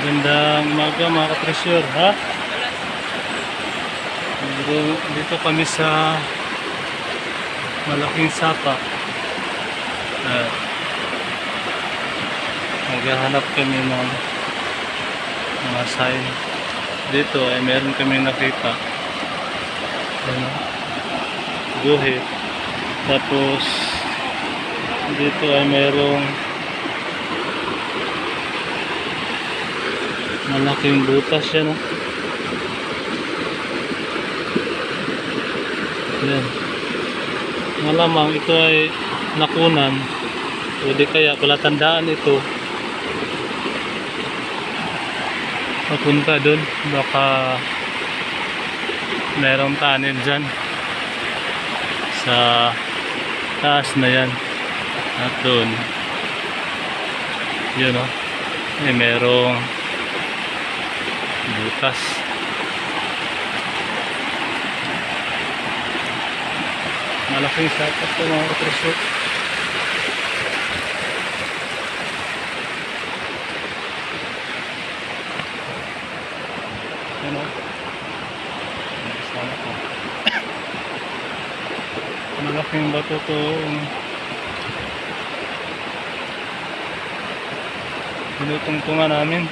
Magandang umaga mga kapresyur, ha? Dito kami sa malaking sapa. Maghahanap kami ng mga sign. Dito ay meron kami nakita. Ano? Guhit. Tapos dito ay merong malaking butas yan, oh. Yan. Malamang ito ay nakunan o di kaya palatandaan ito papunta dun, baka merong tunnel dyan sa taas na yan at dun yun, oh, ay merong butas. Malaking sapat ito mga kapresyur. Ano? Sana po. Malaking bato ito. Tinutungtungan namin.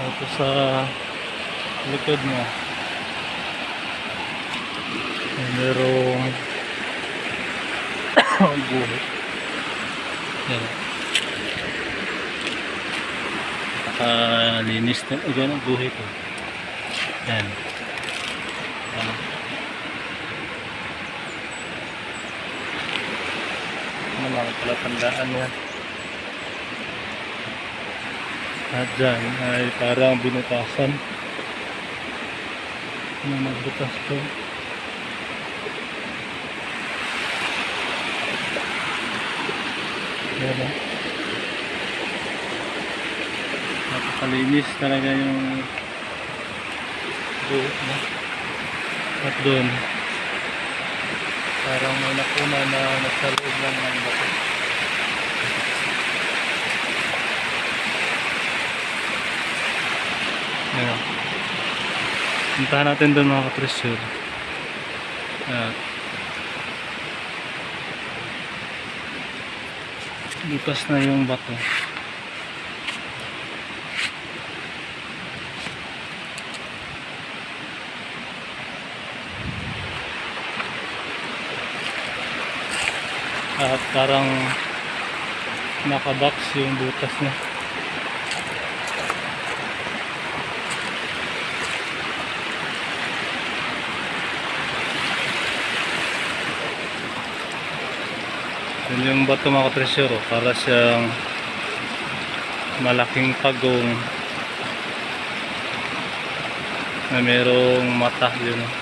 Ito sa likod niya merong buhit. Yan. Linis na ang buhit. Yan. Ano mga palatandaan yan. At dyan ay parang binutasan. Ano magbutas ko? Yan, oh. Napakalinis talaga yung buhit na. At doon parang may nakuna na nasa loob lang ng bato. Ayan. Puntahan natin doon mga kapresyur. Butas na yung bato. At parang nakabox yung butas niya. Yun yung bato mga kapresyur, oh. Para siyang malaking pagong na merong mata yun, oh.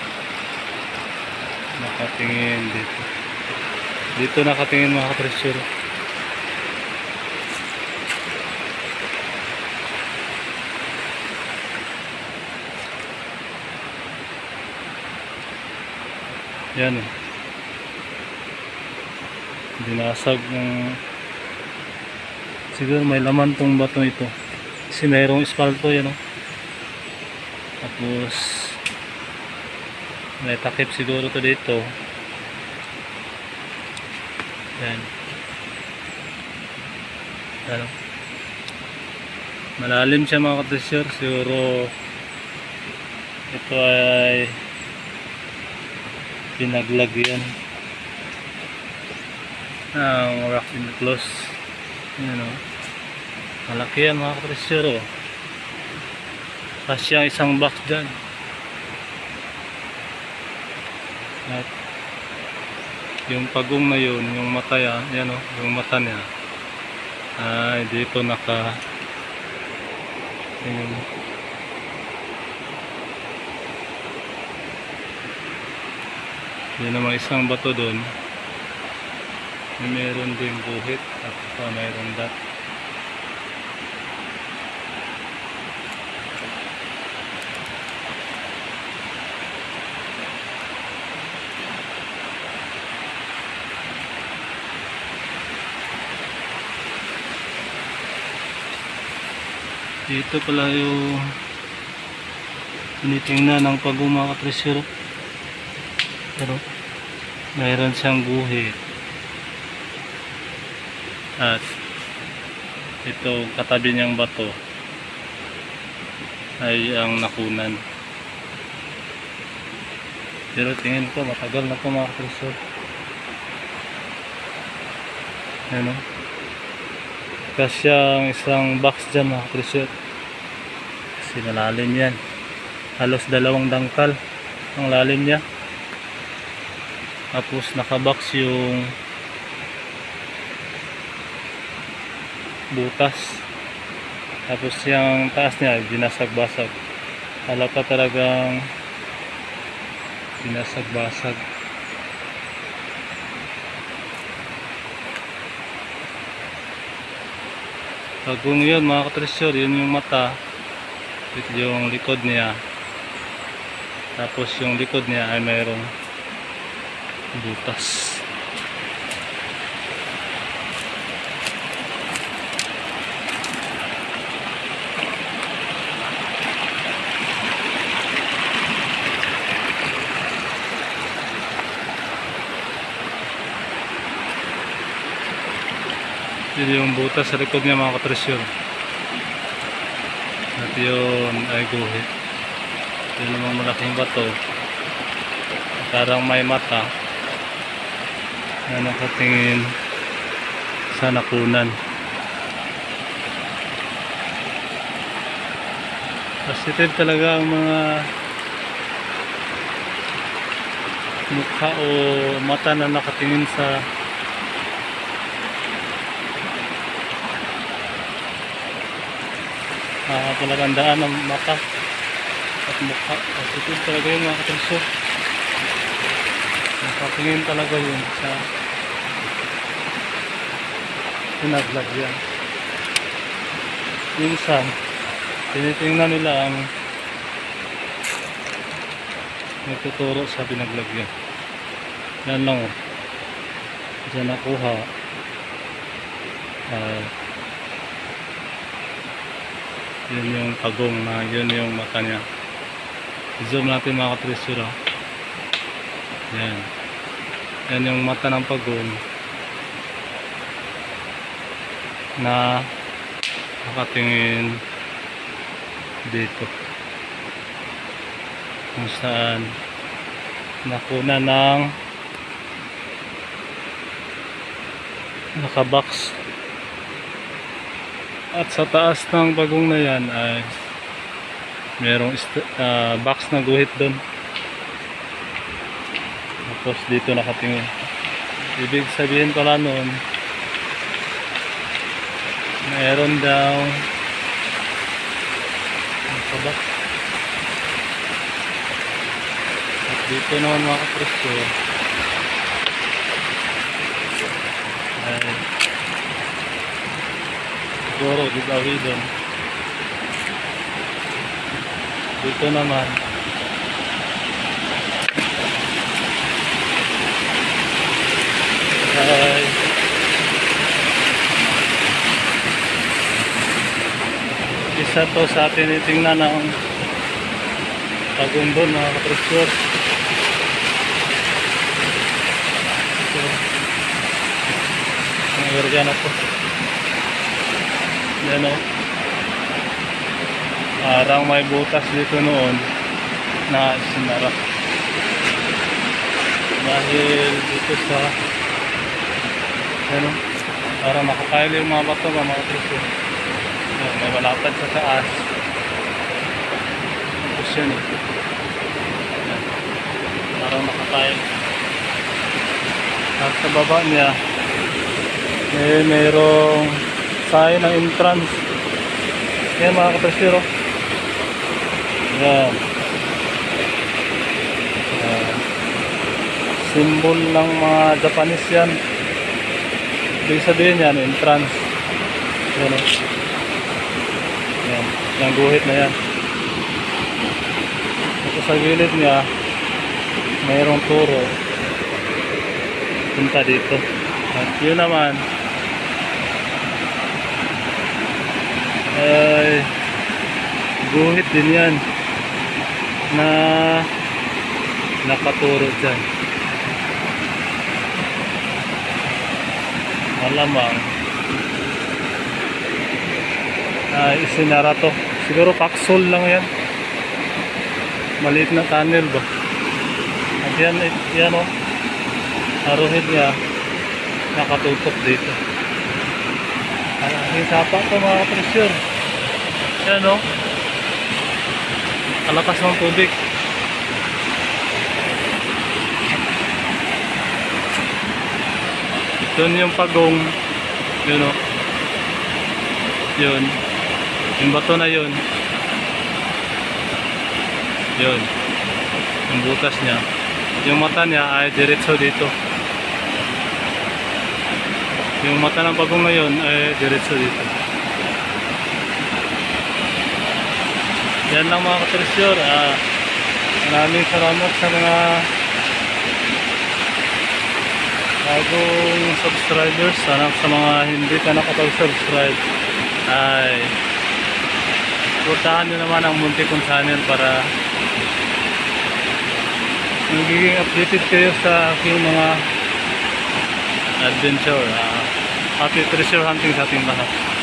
Nakatingin dito. Dito nakatingin mga kapresyur. Yan, oh. Binasag ng siguro may laman tong bato ito kasi mayroong espalto yan, oh. Tapos may takip siguro to dito. Yan. Ano? Malalim siya mga kapresyur. Siguro ito ay pinaglagyan ng rock and close. Yan, oh. Malaki yan mga kapresyur, oh. Kasi ang isang box dyan. At yung pagong na yun, yung mata yan, yan, oh, yung mata niya ay dito naka yun. Yun naman isang bato doon. Meron din buhit at mayroon dot. Dito pala yung tinitingnan ng pagong mga katresyo. Pero mayroon siyang guhit. At ito katabi niyang bato ay ang nakunan. Pero tingin ko matagal na ito mga katresyo. Ano? Kasi ang isang box dyan mga katresyo. Kasi malalim yan. Halos 2 dangkal ang lalim niya. Tapos nakabox yung butas. Tapos yung taas niya binasag-basag. Halata talagang binasag-basag. Pagong yun mga katresyo, yun yung mata. Ito yung likod niya. Tapos yung likod niya ay mayroong butas. Yun yung butas sa likod niya mga katresyo. At yun ay guhit. Yun namang malaking bato. Parang may mata na nakatingin sa nakunan. Positive talaga ang mga mukha o mata na nakatingin sa palagandaan ng mata at mukha. Positive talaga yung mga katresyo. Nakatingin talaga yun sa pinaglagyan. Minsan tinitingnan nila ang nagtuturo sa pinaglagyan. Yan lang o. Diyan nakuha. Yun yung pagong na yun yung mata niya. Zoom natin mga katresyo. Yan. Yan yung mata ng pagong na nakatingin dito. Kung saan nakuna ng nakabox. At sa taas ng pagong na yan ay merong box na guhit doon. Tapos dito nakatingin. Ibig sabihin pala nun, meron daw nakabox. At dito naman mga katresyo ay siguro giveaway doon. Dito naman ay isa to sa tinitingnan ng pagong doon mga katresyo. Ang area na to. Yan o. Parang may butas dito noon na sinara. Dahil dito sa ano, parang nakakail yung mga bato mga katresyo. May balapad sa taas. Tapos yun eh. Parang nakakail. At sa baba niya mayroong sign ng entrance. Yan mga katresyo. Yan. Symbol ng mga Japanese yan. Ibig sabihin yan, entrance. Yan o. Yan. Yung guhit na yan. Ito sa gilid niya mayroong turo punta dito. At yun naman ay Guhit din yan na nakaturo dyan. Malamang isinara to. Siguro paksol lang yan. Maliit na tunnel ba. At yan o. Aruhin niya nakatutok dito. Ang sapa to mga kapresyon. Yan o. Kalakas ng tubig. Doon yung pagong. Yun o. Yun. Yung bato na yun. Yun. Yung butas niya. Yung mata niya ay diretso dito. Yung mata ng pagong na yun ay diretso dito. Yan lang mga katresyor. Maraming salamat sa mga bagong subscribers. Sana sa mga hindi pa nakapag-subscribe ay puntahan nyo naman ang munti kong channel para magiging updated kayo sa aking mga adventure. Happy treasure hunting sa ating lahat.